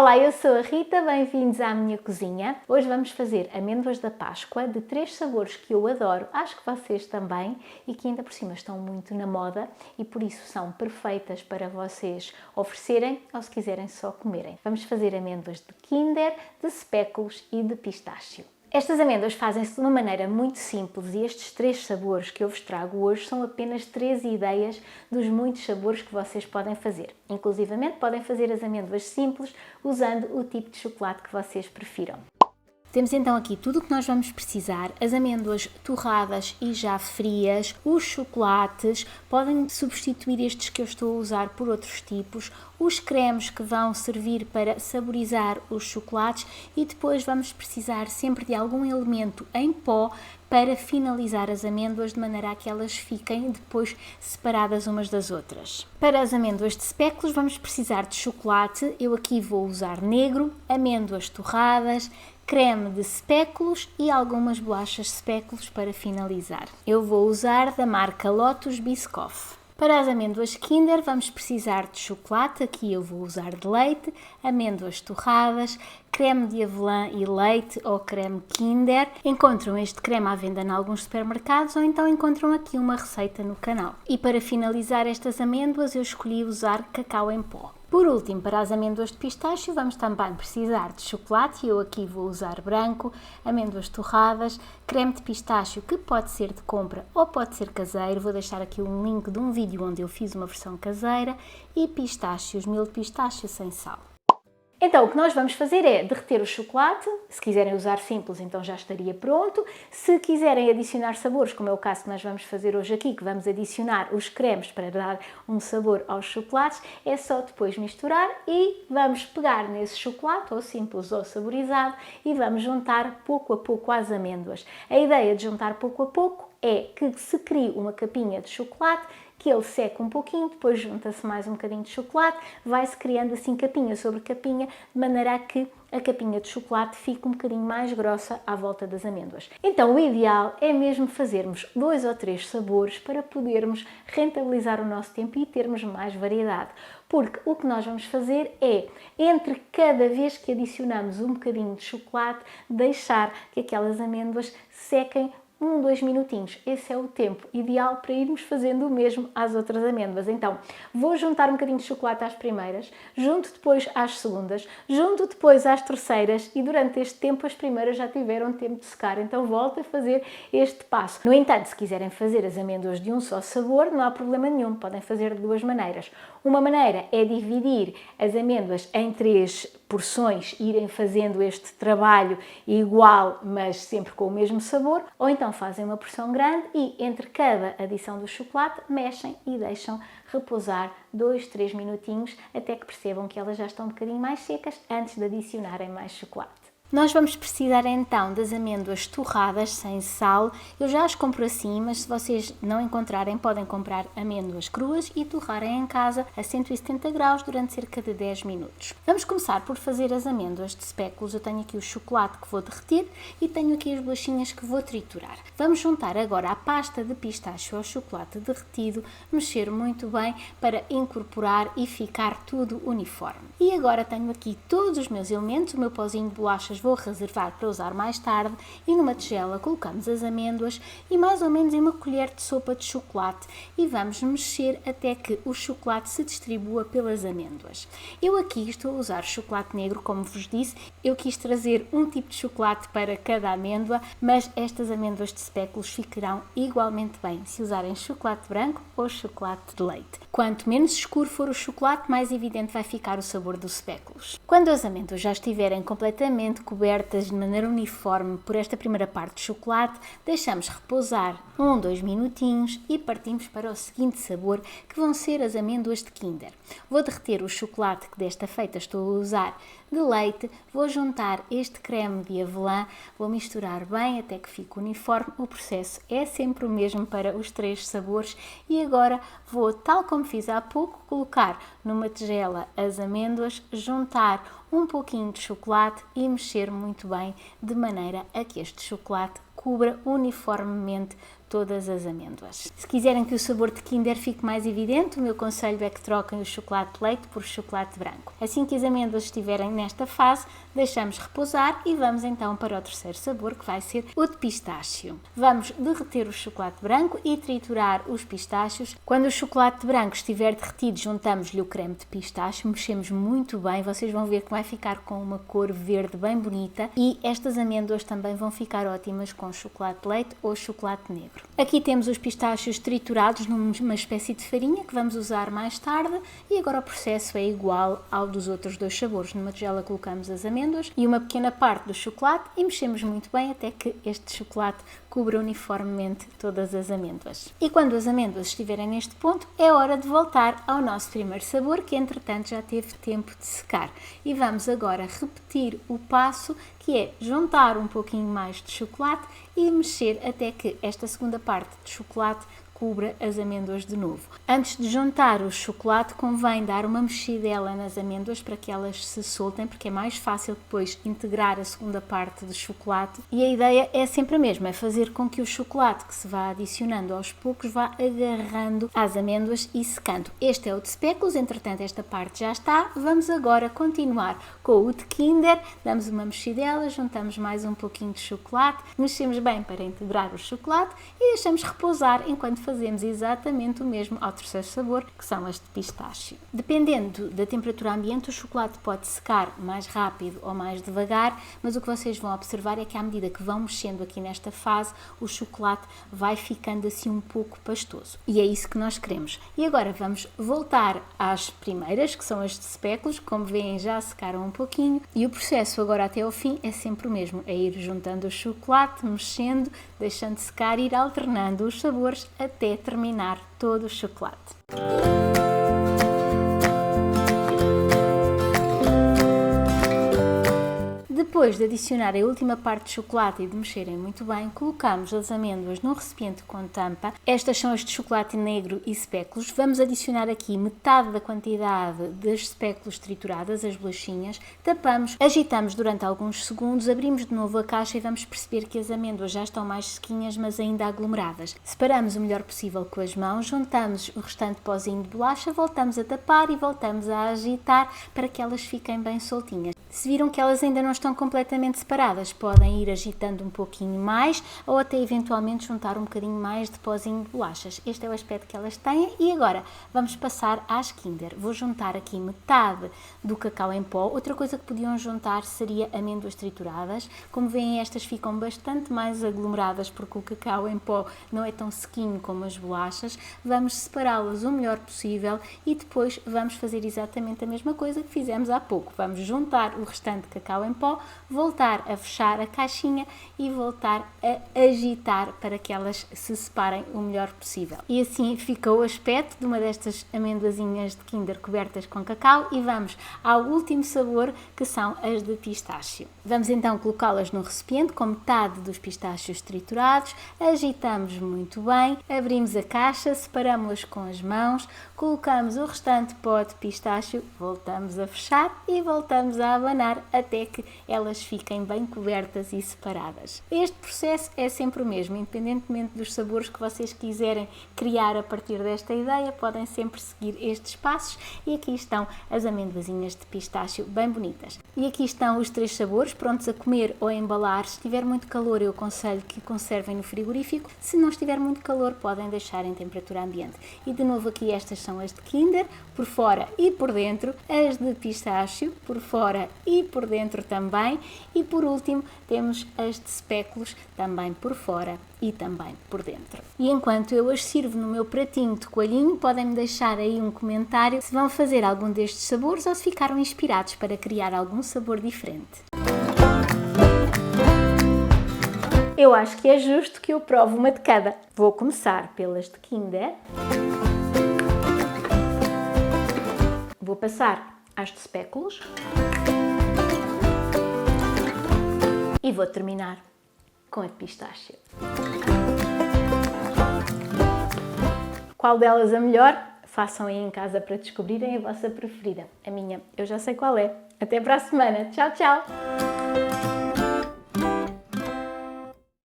Olá, eu sou a Rita, bem-vindos à minha cozinha. Hoje vamos fazer amêndoas da Páscoa de 3 sabores que eu adoro, acho que vocês também, e que ainda por cima estão muito na moda e por isso são perfeitas para vocês oferecerem ou se quiserem só comerem. Vamos fazer amêndoas de Kinder, de Speckles e de pistácio. Estas amêndoas fazem-se de uma maneira muito simples e estes 3 sabores que eu vos trago hoje são apenas 3 ideias dos muitos sabores que vocês podem fazer. Inclusivamente podem fazer as amêndoas simples usando o tipo de chocolate que vocês prefiram. Temos então aqui tudo o que nós vamos precisar, as amêndoas torradas e já frias, os chocolates, podem substituir estes que eu estou a usar por outros tipos, os cremes que vão servir para saborizar os chocolates e depois vamos precisar sempre de algum elemento em pó para finalizar as amêndoas de maneira a que elas fiquem depois separadas umas das outras. Para as amêndoas de Speckles vamos precisar de chocolate, eu aqui vou usar negro, amêndoas torradas, creme de Speckles e algumas bolachas Speckles para finalizar. Eu vou usar da marca Lotus Biscoff. Para as amêndoas Kinder vamos precisar de chocolate, aqui eu vou usar de leite, amêndoas torradas, creme de avelã e leite ou creme Kinder. Encontram este creme à venda em alguns supermercados ou então encontram aqui uma receita no canal. E para finalizar estas amêndoas eu escolhi usar cacau em pó. Por último, para as amêndoas de pistácio vamos também precisar de chocolate, eu aqui vou usar branco, amêndoas torradas, creme de pistácio que pode ser de compra ou pode ser caseiro, vou deixar aqui um link de um vídeo onde eu fiz uma versão caseira, e pistácios, mil de pistácio sem sal. Então, o que nós vamos fazer é derreter o chocolate, se quiserem usar simples, então já estaria pronto. Se quiserem adicionar sabores, como é o caso que nós vamos fazer hoje aqui, que vamos adicionar os cremes para dar um sabor aos chocolates, é só depois misturar e vamos pegar nesse chocolate, ou simples ou saborizado, e vamos juntar pouco a pouco as amêndoas. A ideia de juntar pouco a pouco é que se crie uma capinha de chocolate, que ele seca um pouquinho, depois junta-se mais um bocadinho de chocolate, vai-se criando assim capinha sobre capinha, de maneira a que a capinha de chocolate fique um bocadinho mais grossa à volta das amêndoas. Então o ideal é mesmo fazermos 2 ou 3 sabores para podermos rentabilizar o nosso tempo e termos mais variedade. Porque o que nós vamos fazer é, entre cada vez que adicionamos um bocadinho de chocolate, deixar que aquelas amêndoas sequem 2 minutinhos. Esse é o tempo ideal para irmos fazendo o mesmo às outras amêndoas. Então, vou juntar um bocadinho de chocolate às primeiras, junto depois às segundas, junto depois às terceiras e durante este tempo as primeiras já tiveram tempo de secar. Então, volto a fazer este passo. No entanto, se quiserem fazer as amêndoas de um só sabor, não há problema nenhum. Podem fazer de 2 maneiras. Uma maneira é dividir as amêndoas em 3 porções, irem fazendo este trabalho igual, mas sempre com o mesmo sabor, ou então fazem uma porção grande e entre cada adição do chocolate mexem e deixam repousar 2, 3 minutinhos até que percebam que elas já estão um bocadinho mais secas antes de adicionarem mais chocolate. Nós vamos precisar então das amêndoas torradas sem sal. Eu já as compro assim, mas se vocês não encontrarem, podem comprar amêndoas cruas e torrarem em casa a 170 graus durante cerca de 10 minutos. Vamos começar por fazer as amêndoas de Speckles. Eu tenho aqui o chocolate que vou derreter e tenho aqui as bolachinhas que vou triturar. Vamos juntar agora a pasta de pistácio ao chocolate derretido, mexer muito bem para incorporar e ficar tudo uniforme. E agora tenho aqui todos os meus elementos, o meu pozinho de bolachas vou reservar para usar mais tarde e numa tigela colocamos as amêndoas e mais ou menos em uma colher de sopa de chocolate e vamos mexer até que o chocolate se distribua pelas amêndoas. Eu aqui estou a usar chocolate negro, como vos disse, eu quis trazer um tipo de chocolate para cada amêndoa, mas estas amêndoas de Speckles ficarão igualmente bem se usarem chocolate branco ou chocolate de leite. Quanto menos escuro for o chocolate, mais evidente vai ficar o sabor do Speckles. Quando as amêndoas já estiverem completamente cobertas de maneira uniforme por esta primeira parte de chocolate, deixamos repousar 2 minutinhos e partimos para o seguinte sabor, que vão ser as amêndoas de Kinder. Vou derreter o chocolate que desta feita estou a usar de leite, vou juntar este creme de avelã, vou misturar bem até que fique uniforme. O processo é sempre o mesmo para os 3 sabores e agora vou, tal como fiz há pouco, colocar numa tigela as amêndoas, juntar um pouquinho de chocolate e mexer muito bem de maneira a que este chocolate cubra uniformemente todas as amêndoas. Se quiserem que o sabor de Kinder fique mais evidente, o meu conselho é que troquem o chocolate de leite por chocolate branco. Assim que as amêndoas estiverem nesta fase, deixamos repousar e vamos então para o terceiro sabor, que vai ser o de pistácio. Vamos derreter o chocolate branco e triturar os pistácios. Quando o chocolate branco estiver derretido, juntamos-lhe o creme de pistácio, mexemos muito bem, vocês vão ver que vai ficar com uma cor verde bem bonita e estas amêndoas também vão ficar ótimas com chocolate de leite ou chocolate negro. Aqui temos os pistácios triturados numa espécie de farinha que vamos usar mais tarde e agora o processo é igual ao dos outros dois sabores. Numa tigela colocamos as amêndoas e uma pequena parte do chocolate e mexemos muito bem até que este chocolate cubra uniformemente todas as amêndoas. E quando as amêndoas estiverem neste ponto, é hora de voltar ao nosso primeiro sabor, que entretanto já teve tempo de secar. E vamos agora repetir o passo, que é juntar um pouquinho mais de chocolate e mexer até que esta segunda parte de chocolate cubra as amêndoas de novo. Antes de juntar o chocolate, convém dar uma mexidela nas amêndoas para que elas se soltem, porque é mais fácil depois integrar a segunda parte do chocolate. E a ideia é sempre a mesma, é fazer com que o chocolate que se vá adicionando aos poucos vá agarrando às amêndoas e secando. Este é o de speckles, entretanto esta parte já está. Vamos agora continuar com o de Kinder, damos uma mexidela, juntamos mais um pouquinho de chocolate, mexemos bem para integrar o chocolate e deixamos repousar enquanto fazemos exatamente o mesmo ao terceiro sabor, que são as de pistácio. Dependendo da temperatura ambiente, o chocolate pode secar mais rápido ou mais devagar, mas o que vocês vão observar é que à medida que vão mexendo aqui nesta fase, o chocolate vai ficando assim um pouco pastoso. E é isso que nós queremos. E agora vamos voltar às primeiras, que são as de speckles, como veem já secaram um pouquinho, e o processo agora até ao fim é sempre o mesmo, é ir juntando o chocolate, mexendo, deixando secar, ir alternando os sabores até terminar todo o chocolate. Depois de adicionar a última parte de chocolate e de mexerem muito bem, colocamos as amêndoas num recipiente com tampa. Estas são as de chocolate negro e speckles. Vamos adicionar aqui metade da quantidade das speckles trituradas, as bolachinhas. Tapamos, agitamos durante alguns segundos, abrimos de novo a caixa e vamos perceber que as amêndoas já estão mais sequinhas, mas ainda aglomeradas. Separamos o melhor possível com as mãos, juntamos o restante pozinho de bolacha, voltamos a tapar e voltamos a agitar para que elas fiquem bem soltinhas. Se viram que elas ainda não estão completamente separadas, podem ir agitando um pouquinho mais ou até eventualmente juntar um bocadinho mais de pozinho de bolachas. Este é o aspecto que elas têm e agora vamos passar às Kinder. Vou juntar aqui metade do cacau em pó. Outra coisa que podiam juntar seria amêndoas trituradas. Como veem, estas ficam bastante mais aglomeradas porque o cacau em pó não é tão sequinho como as bolachas. Vamos separá-las o melhor possível e depois vamos fazer exatamente a mesma coisa que fizemos há pouco. Vamos juntar o restante de cacau em pó, voltar a fechar a caixinha e voltar a agitar para que elas se separem o melhor possível. E assim fica o aspecto de uma destas amêndoazinhas de Kinder cobertas com cacau e vamos ao último sabor, que são as de pistácio. Vamos então colocá-las no recipiente com metade dos pistácios triturados, agitamos muito bem, abrimos a caixa, separamos-las com as mãos, colocamos o restante pó de pistácio, voltamos a fechar e voltamos a abanar até que elas fiquem bem cobertas e separadas. Este processo é sempre o mesmo, independentemente dos sabores que vocês quiserem criar a partir desta ideia, podem sempre seguir estes passos e aqui estão as amêndoazinhas de pistácio bem bonitas. E aqui estão os 3 sabores prontos a comer ou a embalar. Se estiver muito calor, eu aconselho que conservem no frigorífico. Se não estiver muito calor, podem deixar em temperatura ambiente. E de novo aqui estas são as de Kinder, por fora e por dentro, as de pistácio, por fora e por dentro também, e por último temos as de speckles, também por fora e também por dentro. E enquanto eu as sirvo no meu pratinho de coelhinho, podem-me deixar aí um comentário se vão fazer algum destes sabores ou se ficaram inspirados para criar algum sabor diferente. Eu acho que é justo que eu prove uma de cada. Vou começar pelas de Kinder. Vou passar às de speckles. E vou terminar com a de pistácio. Qual delas a melhor? Façam aí em casa para descobrirem a vossa preferida. A minha, eu já sei qual é. Até para a semana. Tchau, tchau!